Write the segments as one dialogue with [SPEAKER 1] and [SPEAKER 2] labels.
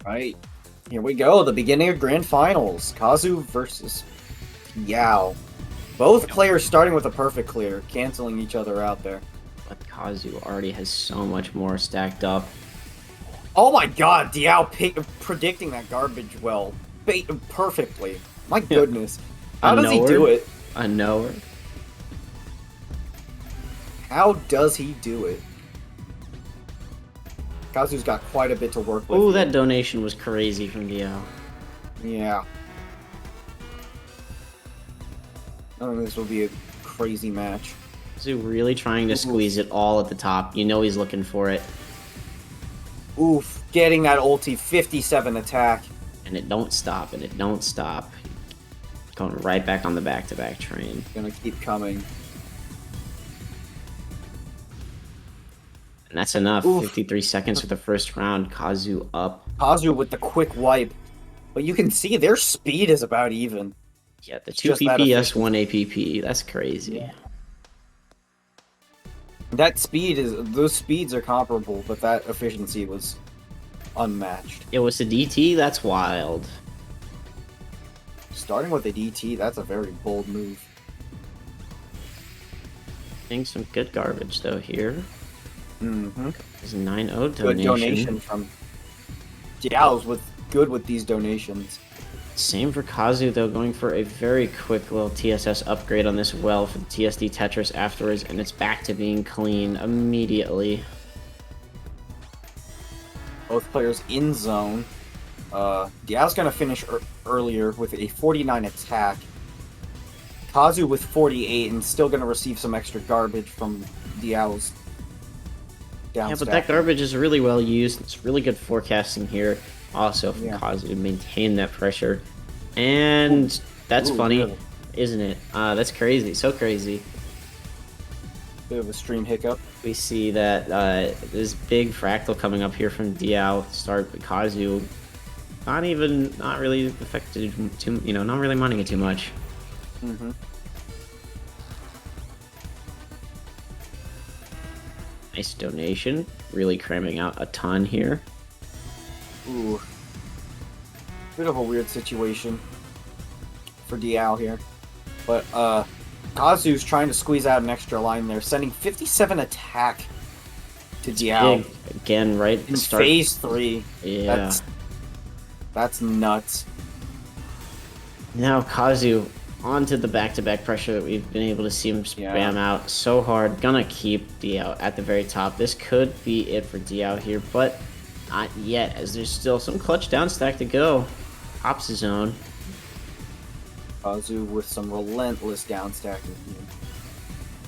[SPEAKER 1] Right. Here we go. The beginning of Grand Finals. Kazu versus Diao. Both players starting with a perfect clear, canceling each other out there.
[SPEAKER 2] But Kazu already has so much more stacked up.
[SPEAKER 1] Oh my god, Diao predicting that garbage well. Perfectly. My goodness. How does he do it?
[SPEAKER 2] A knower.
[SPEAKER 1] How does he do it? Kazu's got quite a bit to work with.
[SPEAKER 2] Oh, that donation was crazy from Diao.
[SPEAKER 1] Yeah. I think this will be a crazy match.
[SPEAKER 2] Kazu really trying to squeeze it all at the top. You know he's looking for it.
[SPEAKER 1] Oof, getting that ulti, 57 attack.
[SPEAKER 2] And it don't stop, and it don't stop. Going right back on the back-to-back train.
[SPEAKER 1] Gonna keep coming.
[SPEAKER 2] And that's enough.
[SPEAKER 1] Oof.
[SPEAKER 2] 53 seconds for the first round. Kazu up.
[SPEAKER 1] Kazu with the quick wipe. But you can see their speed is about even.
[SPEAKER 2] Yeah, the 2 PPS, 1 APP. That's crazy.
[SPEAKER 1] Yeah. That speed is... Those speeds are comparable, but that efficiency was unmatched.
[SPEAKER 2] It was a DT? That's wild.
[SPEAKER 1] Starting with a DT, that's a very bold move.
[SPEAKER 2] Getting some good garbage, though, here.
[SPEAKER 1] Mm-hmm.
[SPEAKER 2] There's a 9-0 donation.
[SPEAKER 1] Good donation from... Diao's good with these donations.
[SPEAKER 2] Same for Kazu, though, going for a very quick little TSS upgrade on this well for the TSD Tetris afterwards, and it's back to being clean immediately.
[SPEAKER 1] Both players in zone. Diao's gonna finish earlier with a 49 attack. Kazu with 48 and still gonna receive some extra garbage from Diao's down.
[SPEAKER 2] Yeah, but that garbage is really well used. It's really good forecasting here. Also from Kazu to maintain that pressure. And that's funny, really? Isn't it? That's crazy. So crazy.
[SPEAKER 1] Bit of a stream hiccup.
[SPEAKER 2] We see that this big fractal coming up here from Diao to start with Kazu. Not really affected too, not really minding it too much.
[SPEAKER 1] Mm-hmm.
[SPEAKER 2] Nice donation. Really cramming out a ton here.
[SPEAKER 1] Ooh. Bit of a weird situation for Diao here. But, Kazu's trying to squeeze out an extra line there, sending 57 attack to Diao.
[SPEAKER 2] Big. Again, right
[SPEAKER 1] in phase 3.
[SPEAKER 2] Yeah.
[SPEAKER 1] That's nuts.
[SPEAKER 2] Now Kazu onto the back-to-back pressure that we've been able to see him spam out so hard. Gonna keep Diao at the very top. This could be it for Diao here, but not yet, as there's still some clutch down stack to go. Ops zone.
[SPEAKER 1] Kazu with some relentless down stacking here.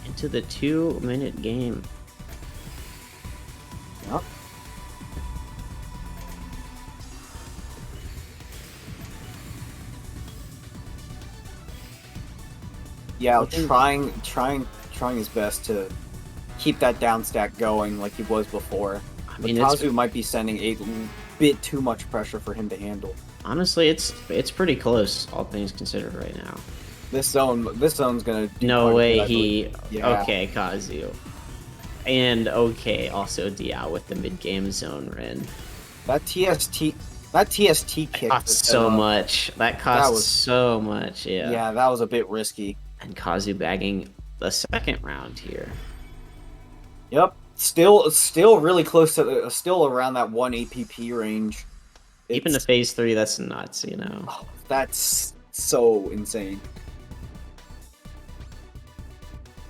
[SPEAKER 2] Into the 2-minute game.
[SPEAKER 1] Yep. Yeah, trying his best to keep that down stack going like he was before. I mean, Kazu might be sending a bit too much pressure for him to handle.
[SPEAKER 2] Honestly, it's pretty close, all things considered, right now.
[SPEAKER 1] This zone's gonna.
[SPEAKER 2] No way he. Yeah. Okay, Kazu, and okay, also Diao with the mid-game zone Rin.
[SPEAKER 1] That TST kick
[SPEAKER 2] cost so much. That cost so much. Yeah.
[SPEAKER 1] Yeah, that was a bit risky.
[SPEAKER 2] And Kazu bagging the second round here.
[SPEAKER 1] Yep. Still really close to still around that 1 APP range.
[SPEAKER 2] Even to phase 3, that's nuts,
[SPEAKER 1] Oh, that's so insane.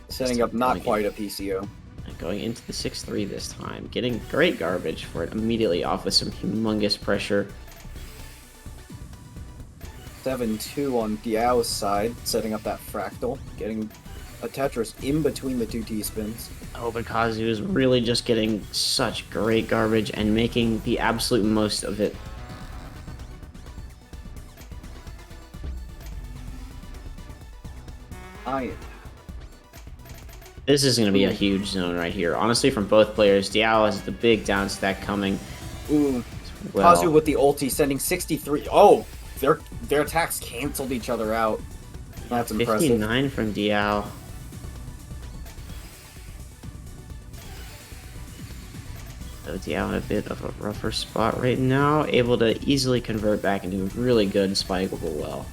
[SPEAKER 1] Setting up not quite a PCO.
[SPEAKER 2] And going into the 6-3 this time. Getting great garbage for it immediately off with some humongous pressure.
[SPEAKER 1] 7-2 on Diao's side, setting up that fractal. Getting a Tetris in between the 2 T-spins.
[SPEAKER 2] Oh, but Kazu is really just getting such great garbage and making the absolute most of it. This is going to be a huge zone right here. Honestly, from both players, Diao has the big down stack coming.
[SPEAKER 1] Ooh. Well, Kazu with the ulti, sending 63. Oh, their attacks canceled each other out. That's impressive.
[SPEAKER 2] 59 from Diao. Diao in a bit of a rougher spot right now, able to easily convert back into a really good spikeable well.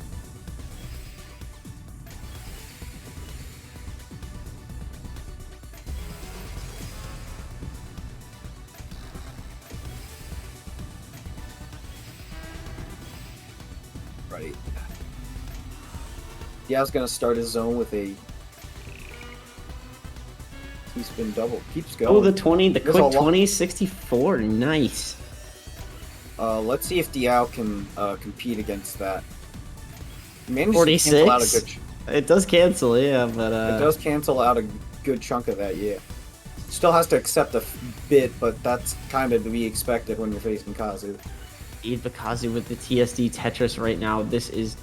[SPEAKER 1] Right. Diao's gonna start his zone with a T-spin double. Keeps going.
[SPEAKER 2] Oh, the 20, the
[SPEAKER 1] There's a
[SPEAKER 2] quick
[SPEAKER 1] lot-
[SPEAKER 2] 20, 64, nice.
[SPEAKER 1] Let's see if Diao can compete against that. He managed to cancel out a
[SPEAKER 2] 46?
[SPEAKER 1] good.
[SPEAKER 2] It does cancel, yeah, but
[SPEAKER 1] It does cancel out a good chunk of that, yeah. Still has to accept a bit, but that's kind of to be expected when you're facing Kazu.
[SPEAKER 2] Kazu with the TSD Tetris right now. This is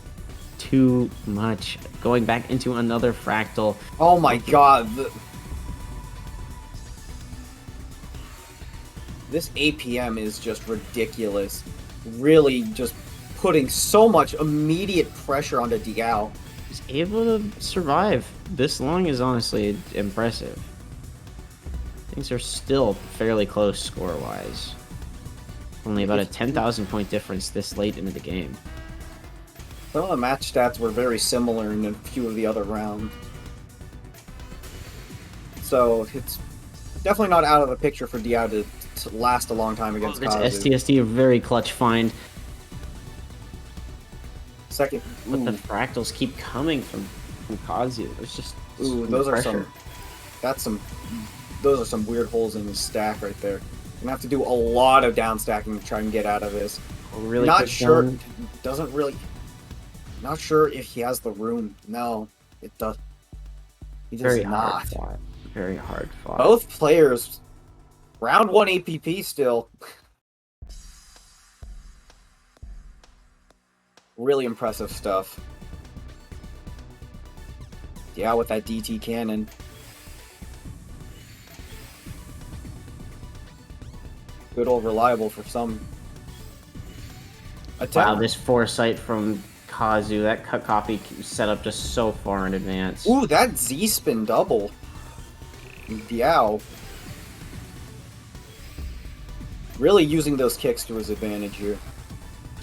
[SPEAKER 2] too much. Going back into another fractal.
[SPEAKER 1] Oh my god. This APM is just ridiculous. Really just putting so much immediate pressure onto Diao.
[SPEAKER 2] He's able to survive this long is honestly impressive. Things are still fairly close score-wise. Only about a 10,000 point difference this late into the game.
[SPEAKER 1] Some of the match stats were very similar in a few of the other rounds. So it's definitely not out of the picture for Diao to last a long time against
[SPEAKER 2] It's
[SPEAKER 1] Kazu.
[SPEAKER 2] STSD, a very clutch find.
[SPEAKER 1] Second,
[SPEAKER 2] But the fractals keep coming from Kazu. It's just
[SPEAKER 1] those are
[SPEAKER 2] pressure.
[SPEAKER 1] those are some weird holes in the stack right there. You're gonna have to do a lot of down stacking to try and get out of this.
[SPEAKER 2] Really
[SPEAKER 1] Not
[SPEAKER 2] quick
[SPEAKER 1] sure.
[SPEAKER 2] down.
[SPEAKER 1] Doesn't really. Not sure if he has the room. No, it does. He does
[SPEAKER 2] Very
[SPEAKER 1] not.
[SPEAKER 2] hard fought. Very hard fought.
[SPEAKER 1] Both players, round 1 APP still. Really impressive stuff. Yeah, with that DT cannon. Good old reliable for some.
[SPEAKER 2] Wow, this foresight from Kazu, that cut copy set up just so far in advance.
[SPEAKER 1] Ooh, that Z-spin double. Diao. Really using those kicks to his advantage here.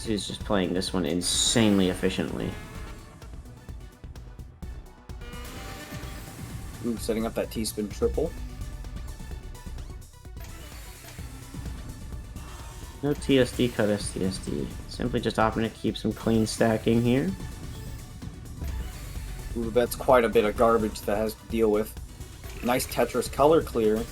[SPEAKER 2] He's just playing this one insanely efficiently.
[SPEAKER 1] Ooh, setting up that T-spin triple.
[SPEAKER 2] No TSD cut STSD. Simply just opting to keep some clean stacking here.
[SPEAKER 1] Ooh, that's quite a bit of garbage that has to deal with. Nice Tetris color clear.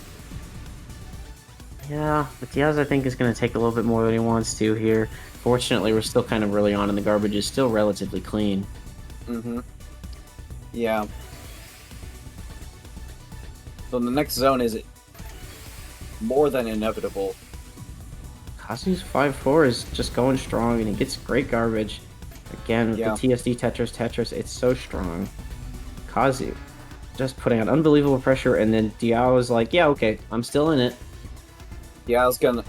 [SPEAKER 2] Yeah, but Diaz I think is going to take a little bit more than he wants to here. Fortunately, we're still kind of early on and the garbage is still relatively clean.
[SPEAKER 1] Mm-hmm. Yeah. So the next zone is more than inevitable.
[SPEAKER 2] Kazu's 5-4 is just going strong and he gets great garbage. Again, with
[SPEAKER 1] Yeah.
[SPEAKER 2] the TSD Tetris, it's so strong. Kazu just putting on unbelievable pressure, and then Diao is like, yeah, okay, I'm still in it.
[SPEAKER 1] Diao's gonna...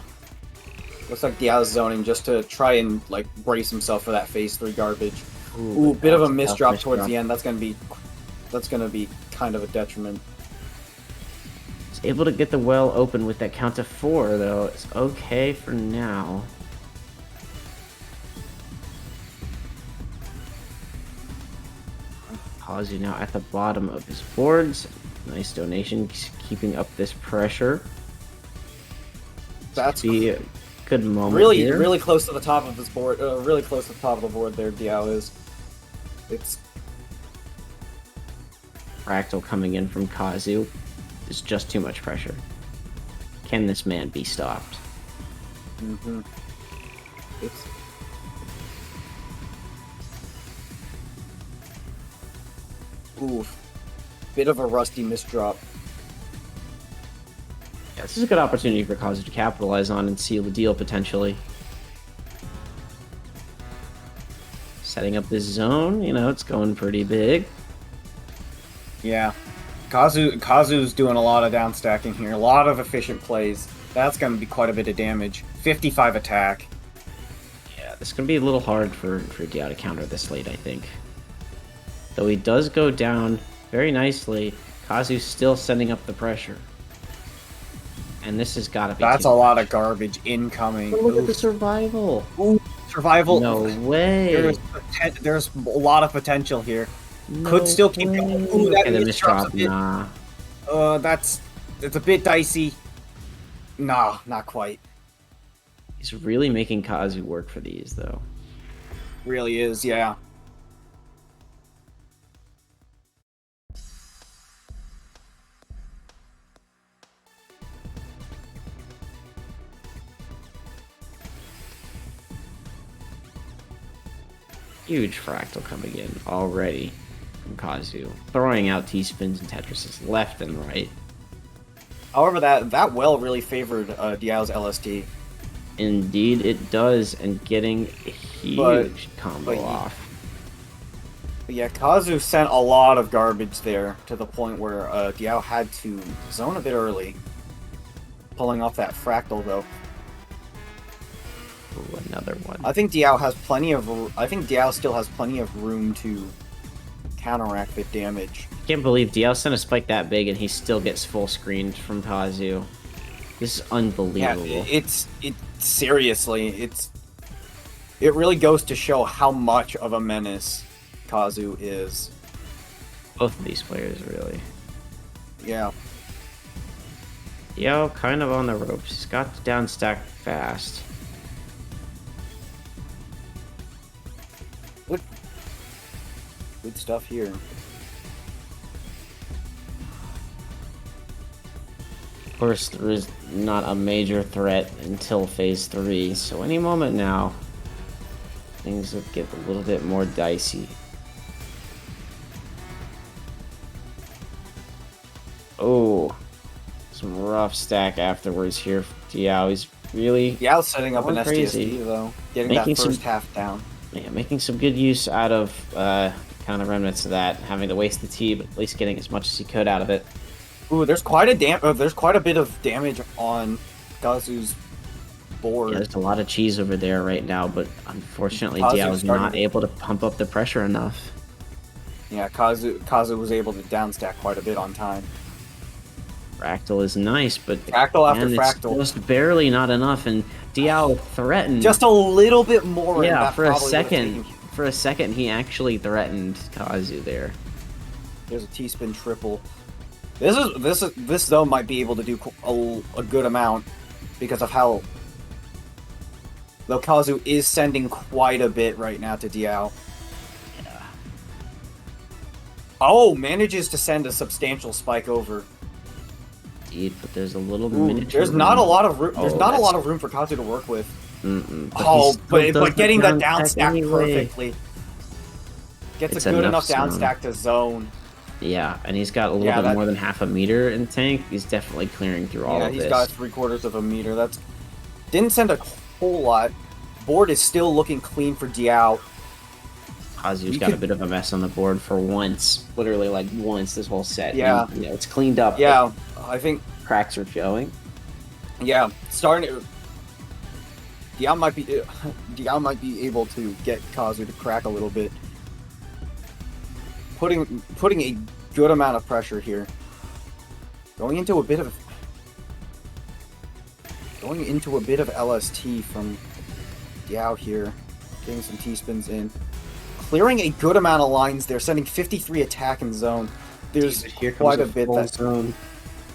[SPEAKER 1] Looks like Diao's zoning just to try and, like, brace himself for that phase 3 garbage. Ooh, bit of a misdrop towards the end. That's gonna be kind of a detriment.
[SPEAKER 2] He's able to get the well open with that count to 4, though. It's okay for now. Kazu now at the bottom of his boards. Nice donation, keeping up this pressure.
[SPEAKER 1] That's
[SPEAKER 2] be a good moment
[SPEAKER 1] really,
[SPEAKER 2] here.
[SPEAKER 1] really close to the top of his board. Really close to the top of the board there, Diao is. It's...
[SPEAKER 2] Fractal coming in from Kazu is just too much pressure. Can this man be stopped?
[SPEAKER 1] Mm-hmm. It's... Oof. Bit of a rusty misdrop.
[SPEAKER 2] Yeah, this is a good opportunity for Kazu to capitalize on and seal the deal potentially. Setting up this zone, you know, it's going pretty big.
[SPEAKER 1] Yeah. Kazu's doing a lot of down stacking here. A lot of efficient plays. That's going to be quite a bit of damage. 55 attack.
[SPEAKER 2] Yeah, this is going to be a little hard for Diao to counter this late, I think. Though he does go down very nicely, Kazu's still sending up the pressure. And this has got to be
[SPEAKER 1] That's
[SPEAKER 2] too
[SPEAKER 1] a lot
[SPEAKER 2] much.
[SPEAKER 1] of garbage incoming.
[SPEAKER 2] But look at
[SPEAKER 1] Oof.
[SPEAKER 2] the survival.
[SPEAKER 1] Ooh, survival.
[SPEAKER 2] No way.
[SPEAKER 1] There's a lot of potential here.
[SPEAKER 2] No
[SPEAKER 1] Could still keep
[SPEAKER 2] way.
[SPEAKER 1] going. Ooh, that
[SPEAKER 2] Okay, the
[SPEAKER 1] misdrop's a
[SPEAKER 2] misdrop.
[SPEAKER 1] bit.
[SPEAKER 2] Nah.
[SPEAKER 1] It's a bit dicey. Nah, not quite.
[SPEAKER 2] He's really making Kazu work for these, though.
[SPEAKER 1] Really is, yeah.
[SPEAKER 2] Huge fractal coming in already from Kazu. Throwing out T-spins and Tetrises left and right.
[SPEAKER 1] However, that well really favored Diao's LSD.
[SPEAKER 2] Indeed, it does, and getting a huge combo off.
[SPEAKER 1] But yeah, Kazu sent a lot of garbage there to the point where Diao had to zone a bit early. Pulling off that fractal, though.
[SPEAKER 2] Ooh, another one.
[SPEAKER 1] I think Diao still has plenty of room to counteract the damage.
[SPEAKER 2] Can't believe Diao sent a spike that big and he still gets full screened from Kazu. This is unbelievable.
[SPEAKER 1] Yeah, it really goes to show how much of a menace Kazu is.
[SPEAKER 2] Both of these players, really.
[SPEAKER 1] Yeah.
[SPEAKER 2] Diao kind of on the ropes. He's got to down stack fast.
[SPEAKER 1] Good stuff here.
[SPEAKER 2] Of course, there is not a major threat until phase 3, so any moment now, things will get a little bit more dicey. Oh, some rough stack afterwards here for Diao. He's really
[SPEAKER 1] Setting up an
[SPEAKER 2] crazy.
[SPEAKER 1] STSD, though. Getting
[SPEAKER 2] Making
[SPEAKER 1] that first
[SPEAKER 2] some-
[SPEAKER 1] half down.
[SPEAKER 2] Yeah, making some good use out of kind of remnants of that, having to waste the T, but at least getting as much as he could out of it.
[SPEAKER 1] Ooh, there's quite a bit of damage on Kazu's board.
[SPEAKER 2] Yeah, there's a lot of cheese over there right now, but unfortunately,
[SPEAKER 1] Kazu's
[SPEAKER 2] Diao is
[SPEAKER 1] starting
[SPEAKER 2] not
[SPEAKER 1] to-
[SPEAKER 2] able to pump up the pressure enough.
[SPEAKER 1] Yeah, Kazu was able to downstack quite a bit on time.
[SPEAKER 2] Fractal is nice, but
[SPEAKER 1] Fractal after
[SPEAKER 2] man,
[SPEAKER 1] fractal.
[SPEAKER 2] it's just barely not enough, and Diao threatened.
[SPEAKER 1] Just a little bit more. and
[SPEAKER 2] yeah,
[SPEAKER 1] that
[SPEAKER 2] for a
[SPEAKER 1] probably would've
[SPEAKER 2] second.
[SPEAKER 1] taken-
[SPEAKER 2] For a second, he actually threatened Kazu there.
[SPEAKER 1] There's a T-spin triple. This zone might be able to do a good amount because of how. Though Kazu is sending quite a bit right now to Diao.
[SPEAKER 2] Yeah.
[SPEAKER 1] Oh, manages to send a substantial spike over.
[SPEAKER 2] Indeed, but there's a little
[SPEAKER 1] Ooh,
[SPEAKER 2] miniature
[SPEAKER 1] there's not a
[SPEAKER 2] room.
[SPEAKER 1] lot of room. There's
[SPEAKER 2] Oh,
[SPEAKER 1] not a
[SPEAKER 2] that's-
[SPEAKER 1] lot of room for Kazu to work with.
[SPEAKER 2] Mm-mm,
[SPEAKER 1] Oh,
[SPEAKER 2] he still does
[SPEAKER 1] but getting that
[SPEAKER 2] down
[SPEAKER 1] down
[SPEAKER 2] stack
[SPEAKER 1] stack
[SPEAKER 2] anyway.
[SPEAKER 1] perfectly. Gets
[SPEAKER 2] It's
[SPEAKER 1] a good
[SPEAKER 2] enough
[SPEAKER 1] enough down
[SPEAKER 2] zone.
[SPEAKER 1] stack to zone.
[SPEAKER 2] Yeah, and he's got a little
[SPEAKER 1] Yeah,
[SPEAKER 2] bit
[SPEAKER 1] that-
[SPEAKER 2] more than half a meter in tank. He's definitely clearing through all
[SPEAKER 1] Yeah,
[SPEAKER 2] of
[SPEAKER 1] he's
[SPEAKER 2] this.
[SPEAKER 1] got 3/4 of a meter. That's didn't send a whole lot. Board is still looking clean for Diao.
[SPEAKER 2] Kazu's
[SPEAKER 1] You
[SPEAKER 2] got a
[SPEAKER 1] could-
[SPEAKER 2] bit of a mess on the board for once. Literally, like, once this whole set.
[SPEAKER 1] Yeah.
[SPEAKER 2] And, it's cleaned up.
[SPEAKER 1] Yeah, I think.
[SPEAKER 2] But cracks are showing.
[SPEAKER 1] Yeah, starting. Diao might be able to get Kazu to crack a little bit. Putting a good amount of pressure here. Going into a bit of LST from Diao here. Getting some T-spins in. Clearing a good amount of lines there, sending 53 attack in zone. There's
[SPEAKER 2] Here comes
[SPEAKER 1] quite a bit
[SPEAKER 2] full
[SPEAKER 1] that
[SPEAKER 2] zone.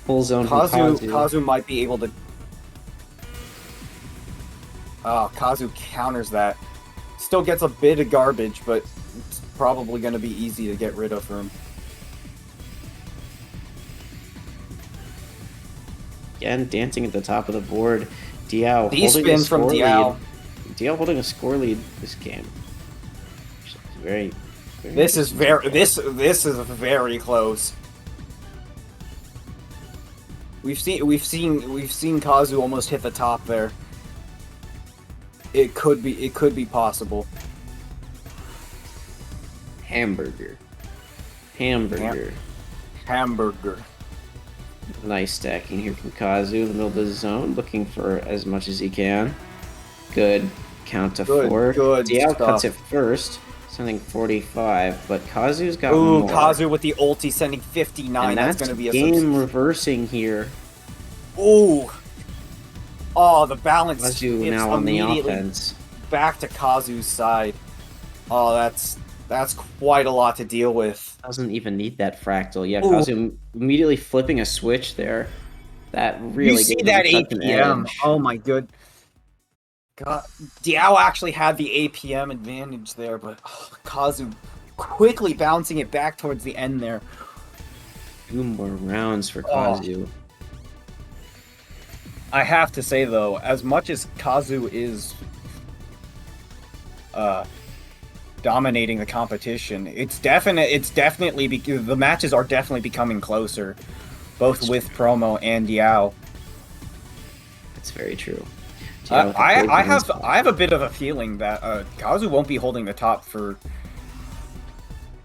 [SPEAKER 2] Full zone from
[SPEAKER 1] Kazu might be able to. Oh, Kazu counters that. Still gets a bit of garbage, but it's probably going to be easy to get rid of for him.
[SPEAKER 2] Again, dancing at the top of the board. Diao
[SPEAKER 1] D
[SPEAKER 2] holding
[SPEAKER 1] spin
[SPEAKER 2] a
[SPEAKER 1] from
[SPEAKER 2] score
[SPEAKER 1] Diao.
[SPEAKER 2] lead. Diao holding a score lead this game. Very, very
[SPEAKER 1] This is very close. We've seen Kazu almost hit the top there. It could be possible.
[SPEAKER 2] Hamburger.
[SPEAKER 1] Hamburger.
[SPEAKER 2] Nice stacking here from Kazu in the middle of the zone, looking for as much as he can. Good count to
[SPEAKER 1] Good,
[SPEAKER 2] 4.
[SPEAKER 1] good
[SPEAKER 2] Diao cuts
[SPEAKER 1] stuff.
[SPEAKER 2] it first, sending 45, but Kazu's got
[SPEAKER 1] Ooh,
[SPEAKER 2] more.
[SPEAKER 1] Kazu with the ulti sending 59.
[SPEAKER 2] And
[SPEAKER 1] That's going to be a
[SPEAKER 2] game reversing here.
[SPEAKER 1] Ooh, Oh, the balance
[SPEAKER 2] Kazu
[SPEAKER 1] shifts
[SPEAKER 2] now on the
[SPEAKER 1] immediately
[SPEAKER 2] offense.
[SPEAKER 1] back to Kazu's side. Oh, that's quite a lot to deal with.
[SPEAKER 2] Doesn't even need that fractal. Yeah,
[SPEAKER 1] Ooh,
[SPEAKER 2] Kazu immediately flipping a switch there. That
[SPEAKER 1] you
[SPEAKER 2] really
[SPEAKER 1] see
[SPEAKER 2] gave him
[SPEAKER 1] that
[SPEAKER 2] such an
[SPEAKER 1] APM?
[SPEAKER 2] edge.
[SPEAKER 1] Oh my good God, Diao actually had the APM advantage there, but Kazu quickly bouncing it back towards the end there.
[SPEAKER 2] 2 more rounds for
[SPEAKER 1] Oh,
[SPEAKER 2] Kazu.
[SPEAKER 1] I have to say though, as much as Kazu is dominating the competition, it's definitely the matches are definitely becoming closer, both with Promo and Diao.
[SPEAKER 2] That's very true.
[SPEAKER 1] I have a bit of a feeling that Kazu won't be holding the top for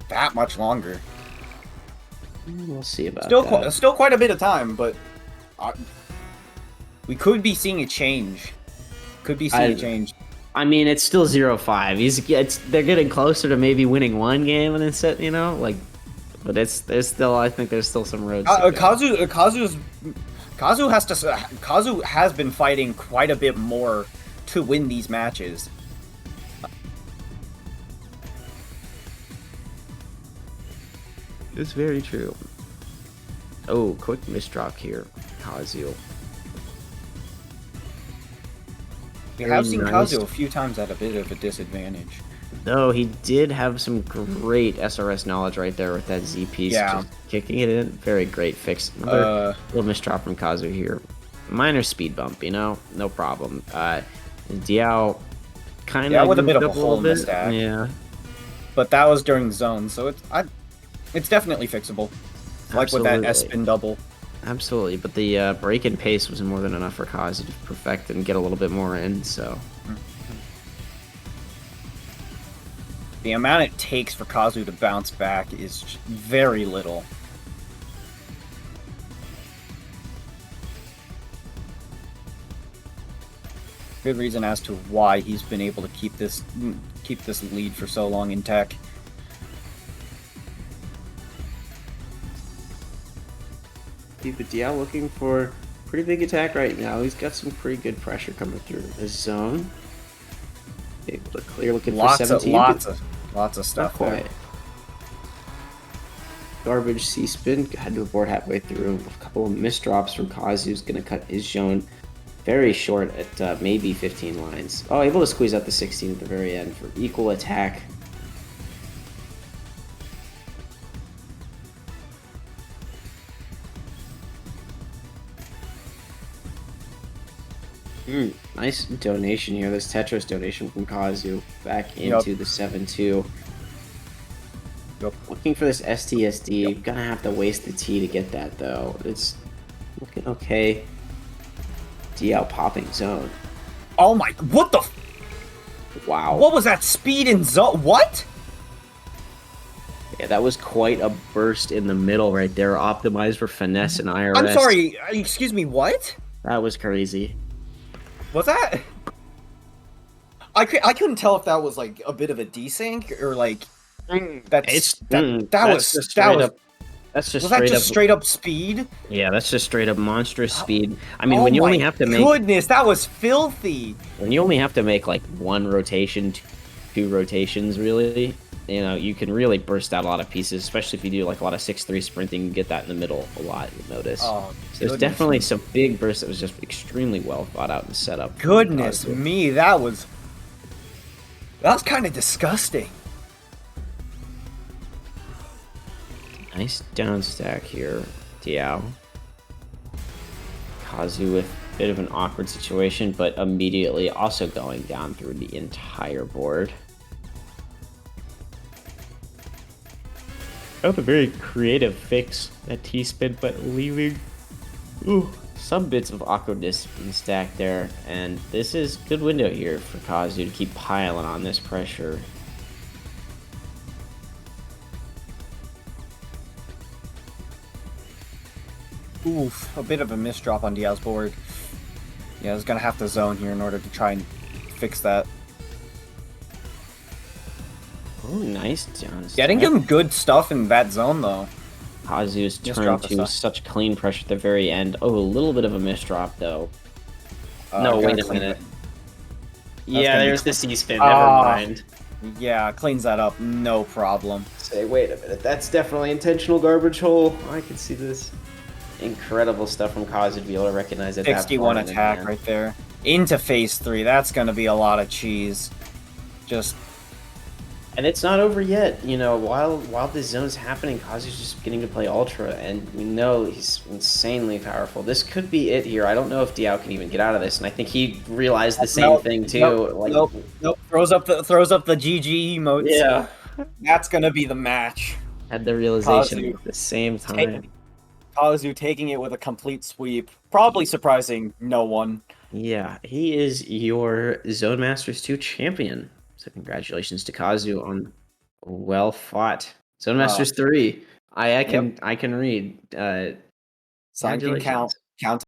[SPEAKER 1] that much longer.
[SPEAKER 2] We'll see about that.
[SPEAKER 1] Still quite a bit of time, but we could be seeing a change.
[SPEAKER 2] I mean, it's still 0-5. They're getting closer to maybe winning one game and then set, but there's still, I think there's still some roads.
[SPEAKER 1] Kazu has been fighting quite a bit more to win these matches.
[SPEAKER 2] It's very true. Oh, quick misdrop here, Kazu.
[SPEAKER 1] We have seen Kazu a few times at a bit of a disadvantage.
[SPEAKER 2] Though he did have some great SRS knowledge right there with that Z piece, just kicking it in. Very great fix. Another little misdrop from Kazu here. Minor speed bump, no problem. Diao kind of
[SPEAKER 1] with a bit of a hole in the stack.
[SPEAKER 2] Yeah,
[SPEAKER 1] but that was during zone, so it's definitely fixable. Like with that S spin double.
[SPEAKER 2] Absolutely, but the break in pace was more than enough for Kazu to perfect and get a little bit more in, so.
[SPEAKER 1] The amount it takes for Kazu to bounce back is very little. Good reason as to why he's been able to keep this lead for so long in tech.
[SPEAKER 2] But Diao looking for pretty big attack right now. He's got some pretty good pressure coming through his zone. Able to clear, looking for 17.
[SPEAKER 1] Lots of stuff there.
[SPEAKER 2] Garbage C-spin, had to abort halfway through. A couple of misdrops from Kazu, who's going to cut his zone very short at maybe 15 lines. Oh, able to squeeze out the 16 at the very end for equal attack. Nice donation here. This Tetris donation from Kazu back into the 7-2. Looking for this STSD. Gonna have to waste the T to get that though. It's looking okay. Diao popping zone.
[SPEAKER 1] Oh my! What the?
[SPEAKER 2] Wow.
[SPEAKER 1] What was that speed in zone? What?
[SPEAKER 2] Yeah, that was quite a burst in the middle right there. Optimized for finesse and IRS.
[SPEAKER 1] I'm sorry. Excuse me. What?
[SPEAKER 2] That was crazy.
[SPEAKER 1] Was that? I couldn't tell if that was like a bit of a desync or like
[SPEAKER 2] That's just
[SPEAKER 1] straight up speed?
[SPEAKER 2] Yeah, that's just straight up monstrous speed. I mean, when you only have to make
[SPEAKER 1] goodness, that was filthy.
[SPEAKER 2] When you only have to make like one rotation, two rotations, really, you can really burst out a lot of pieces, especially if you do like a lot of 6-3 sprinting. You get that in the middle a lot. You'll notice.
[SPEAKER 1] Oh,
[SPEAKER 2] so there's definitely some big bursts that was just extremely well thought out and set up.
[SPEAKER 1] Goodness me, that was kind of disgusting.
[SPEAKER 2] Nice down stack here, Diao. Kazu with a bit of an awkward situation, but immediately also going down through the entire board. That was a very creative fix, that T-spin, but leaving some bits of awkwardness in the stack there. And this is a good window here for Kazu to keep piling on this pressure.
[SPEAKER 1] Oof, a bit of a misdrop on Diao's board. Yeah, I was gonna have to zone here in order to try and fix that.
[SPEAKER 2] Oh, nice down.
[SPEAKER 1] Getting him good stuff in that zone though.
[SPEAKER 2] Kazu's turn to such clean pressure at the very end. Oh, a little bit of a misdrop though. No,
[SPEAKER 1] Gonna
[SPEAKER 2] wait a
[SPEAKER 1] clean
[SPEAKER 2] minute.
[SPEAKER 1] that.
[SPEAKER 2] Yeah,
[SPEAKER 1] gonna be
[SPEAKER 2] there's the
[SPEAKER 1] clean.
[SPEAKER 2] C-spin. Never mind.
[SPEAKER 3] Yeah, cleans that up, no problem.
[SPEAKER 2] Say, wait a minute. That's definitely intentional garbage hole. I can see this. Incredible stuff from Kazu to be able to recognize it that
[SPEAKER 3] 61
[SPEAKER 2] far in
[SPEAKER 3] attack
[SPEAKER 2] advance.
[SPEAKER 3] right there. Into phase 3, that's gonna be a lot of cheese. Just
[SPEAKER 2] And it's not over yet. You know, while this zone's happening, Kazu's just beginning to play Ultra, and we know he's insanely powerful. This could be it here. I don't know if Diao can even get out of this, and I think he realized the same thing too.
[SPEAKER 3] Nope. Throws up the GG emotes.
[SPEAKER 2] Yeah.
[SPEAKER 3] That's gonna be the match.
[SPEAKER 2] Had the realization
[SPEAKER 3] Kazu
[SPEAKER 2] at the same time.
[SPEAKER 3] Kazu taking it with a complete sweep, probably surprising no one.
[SPEAKER 2] Yeah, he is your Zone Masters 2 champion. So congratulations to Kazu on well fought. Zone Masters 3. I can read.
[SPEAKER 3] Sign can
[SPEAKER 2] Congratulations.
[SPEAKER 3] count.